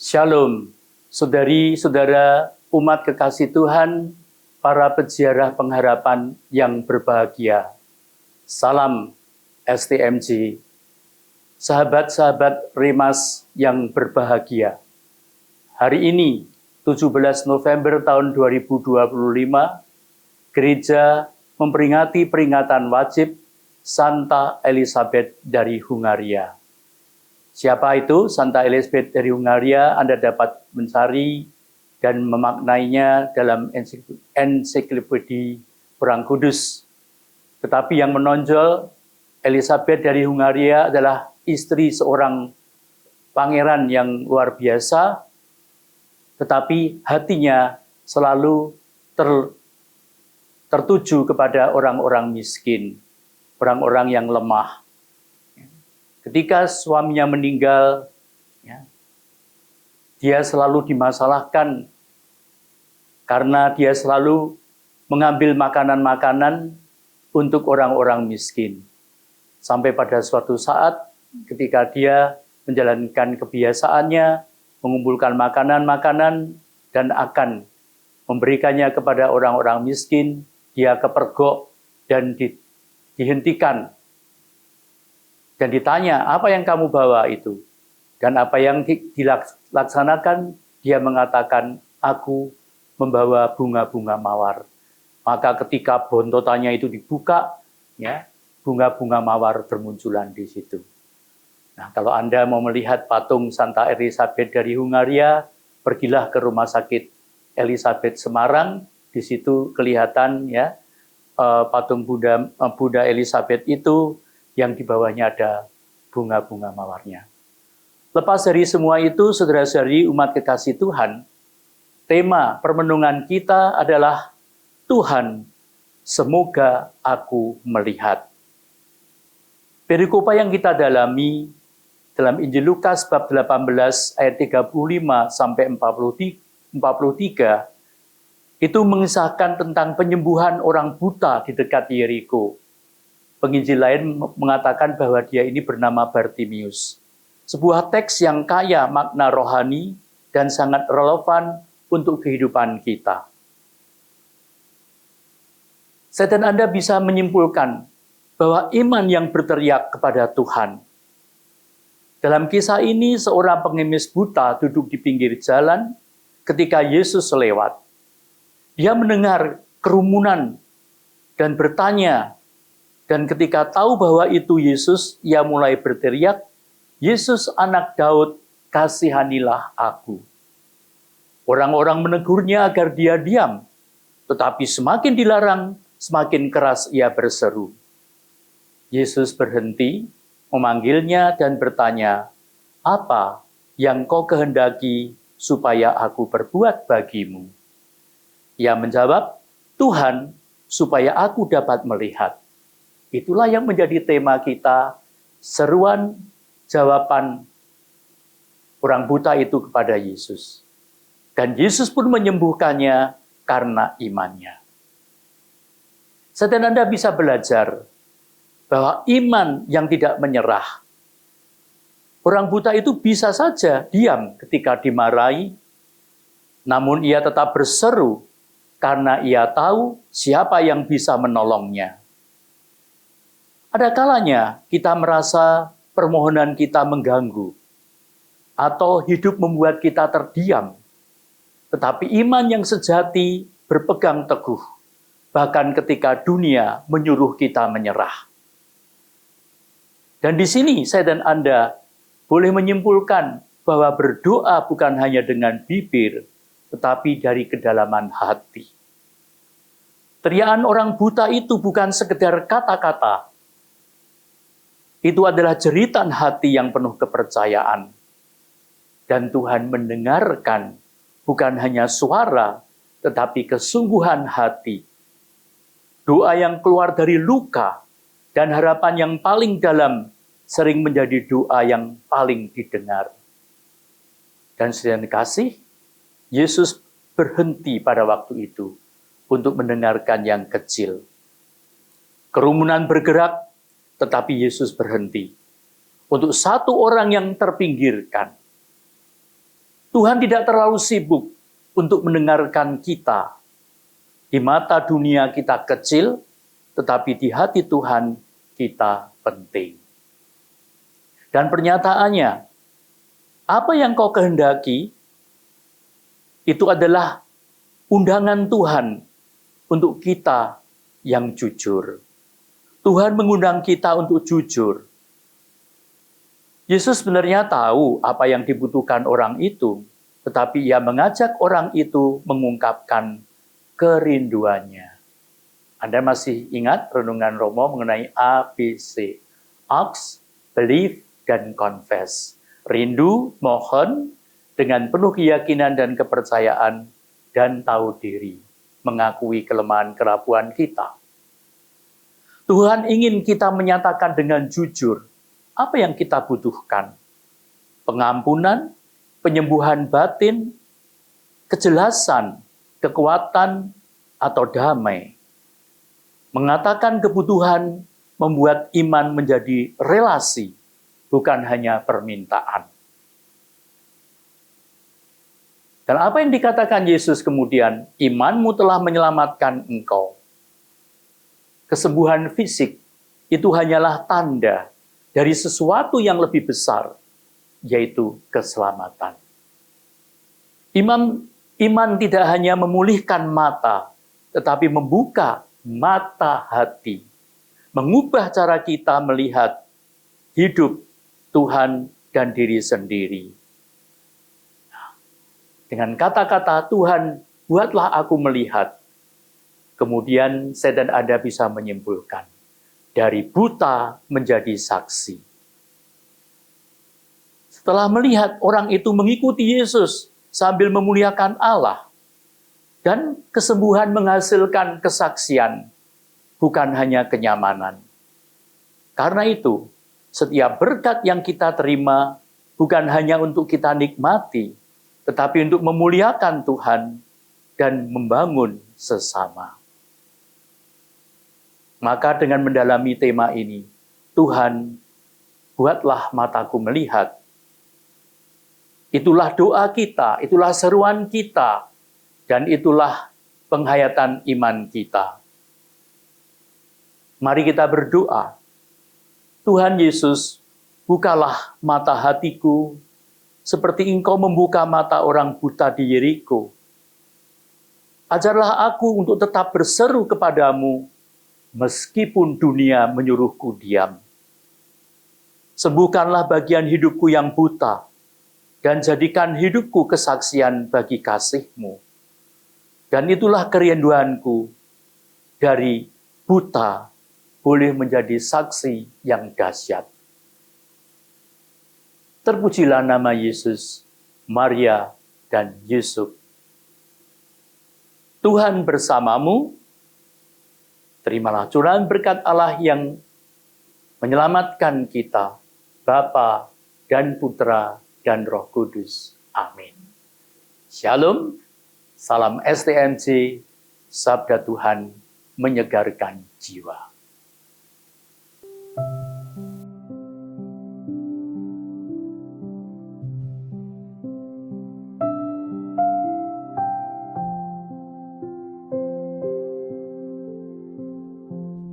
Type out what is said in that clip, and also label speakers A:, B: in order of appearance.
A: Shalom, saudari-saudara umat kekasih Tuhan, para peziarah pengharapan yang berbahagia. Salam STMJ, sahabat-sahabat Remas yang berbahagia. Hari ini, 17 November tahun 2025, gereja memperingati peringatan wajib Santa Elizabeth dari Hungaria. Siapa itu Santa Elizabeth dari Hungaria? Anda dapat mencari dan memaknainya dalam ensiklopedia Orang Kudus. Tetapi yang menonjol, Elizabeth dari Hungaria adalah istri seorang pangeran yang luar biasa, tetapi hatinya selalu tertuju kepada orang-orang miskin, orang-orang yang lemah. Ketika suaminya meninggal, dia selalu dimasalahkan karena dia selalu mengambil makanan-makanan untuk orang-orang miskin. Sampai pada suatu saat ketika dia menjalankan kebiasaannya, mengumpulkan makanan-makanan dan akan memberikannya kepada orang-orang miskin, dia kepergok dan dihentikan. Dan ditanya, apa yang kamu bawa itu? Dan apa yang dilaksanakan? Dia mengatakan, aku membawa bunga-bunga mawar. Maka ketika bontotannya itu dibuka, bunga-bunga mawar bermunculan di situ. Nah, kalau Anda mau melihat patung Santa Elizabeth dari Hungaria, pergilah ke Rumah Sakit Elizabeth Semarang. Di situ kelihatan patung Buddha Elizabeth itu, yang di bawahnya ada bunga-bunga mawarnya. Lepas dari semua itu, saudara-saudari umat kekasih Tuhan, tema permenungan kita adalah Tuhan, semoga aku melihat. Perikopa yang kita dalami dalam Injil Lukas bab 18 ayat 35 sampai 43 itu mengisahkan tentang penyembuhan orang buta di dekat Yeriko. Penginjil lain mengatakan bahwa dia ini bernama Bartimius. Sebuah teks yang kaya makna rohani dan sangat relevan untuk kehidupan kita. Saya dan Anda bisa menyimpulkan bahwa iman yang berteriak kepada Tuhan. Dalam kisah ini, seorang pengemis buta duduk di pinggir jalan ketika Yesus lewat. Dia mendengar kerumunan dan bertanya. Dan ketika tahu bahwa itu Yesus, ia mulai berteriak, Yesus anak Daud, kasihanilah aku. Orang-orang menegurnya agar dia diam, tetapi semakin dilarang, semakin keras ia berseru. Yesus berhenti, memanggilnya dan bertanya, apa yang kau kehendaki supaya aku perbuat bagimu? Ia menjawab, Tuhan, supaya aku dapat melihat. Itulah yang menjadi tema kita, seruan jawaban orang buta itu kepada Yesus. Dan Yesus pun menyembuhkannya karena imannya. Saya dan Anda bisa belajar bahwa iman yang tidak menyerah. Orang buta itu bisa saja diam ketika dimarahi, namun ia tetap berseru karena ia tahu siapa yang bisa menolongnya. Ada kalanya kita merasa permohonan kita mengganggu atau hidup membuat kita terdiam. Tetapi iman yang sejati berpegang teguh, bahkan ketika dunia menyuruh kita menyerah. Dan di sini saya dan Anda boleh menyimpulkan bahwa berdoa bukan hanya dengan bibir, tetapi dari kedalaman hati. Teriakan orang buta itu bukan sekedar kata-kata, itu adalah jeritan hati yang penuh kepercayaan. Dan Tuhan mendengarkan bukan hanya suara, tetapi kesungguhan hati. Doa yang keluar dari luka dan harapan yang paling dalam sering menjadi doa yang paling didengar. Dan saudara kasih, Yesus berhenti pada waktu itu untuk mendengarkan yang kecil. Kerumunan bergerak, tetapi Yesus berhenti untuk satu orang yang terpinggirkan. Tuhan tidak terlalu sibuk untuk mendengarkan kita. Di mata dunia kita kecil, tetapi di hati Tuhan kita penting. Dan pernyataannya, apa yang kau kehendaki, itu adalah undangan Tuhan untuk kita yang jujur. Tuhan mengundang kita untuk jujur. Yesus sebenarnya tahu apa yang dibutuhkan orang itu, tetapi ia mengajak orang itu mengungkapkan kerinduannya. Anda masih ingat renungan Romo mengenai ABC? Ask, believe, dan confess. Rindu, mohon, dengan penuh keyakinan dan kepercayaan, dan tahu diri, mengakui kelemahan kerapuan kita. Tuhan ingin kita menyatakan dengan jujur apa yang kita butuhkan. Pengampunan, penyembuhan batin, kejelasan, kekuatan, atau damai. Mengatakan kebutuhan membuat iman menjadi relasi, bukan hanya permintaan. Dan apa yang dikatakan Yesus kemudian, imanmu telah menyelamatkan engkau. Kesembuhan fisik itu hanyalah tanda dari sesuatu yang lebih besar, yaitu keselamatan. Iman tidak hanya memulihkan mata, tetapi membuka mata hati, mengubah cara kita melihat hidup, Tuhan, dan diri sendiri. Dengan kata-kata Tuhan, buatlah aku melihat. Kemudian saya dan Anda bisa menyimpulkan, dari buta menjadi saksi. Setelah melihat orang itu mengikuti Yesus sambil memuliakan Allah, dan kesembuhan menghasilkan kesaksian, bukan hanya kenyamanan. Karena itu, setiap berkat yang kita terima bukan hanya untuk kita nikmati, tetapi untuk memuliakan Tuhan dan membangun sesama. Maka dengan mendalami tema ini, Tuhan, buatlah mataku melihat. Itulah doa kita, itulah seruan kita, dan itulah penghayatan iman kita. Mari kita berdoa. Tuhan Yesus, bukalah mata hatiku, seperti Engkau membuka mata orang buta di Yeriko. Ajarlah aku untuk tetap berseru kepadamu, meskipun dunia menyuruhku diam. Sembuhkanlah bagian hidupku yang buta, dan jadikan hidupku kesaksian bagi kasih-Mu. Dan itulah kerinduanku, dari buta boleh menjadi saksi yang dahsyat. Terpujilah nama Yesus, Maria, dan Yusuf. Tuhan bersamamu. Terimalah curahan berkat Allah yang menyelamatkan kita, Bapa dan Putra dan Roh Kudus. Amin. Shalom, salam STMJ, sabda Tuhan menyegarkan jiwa.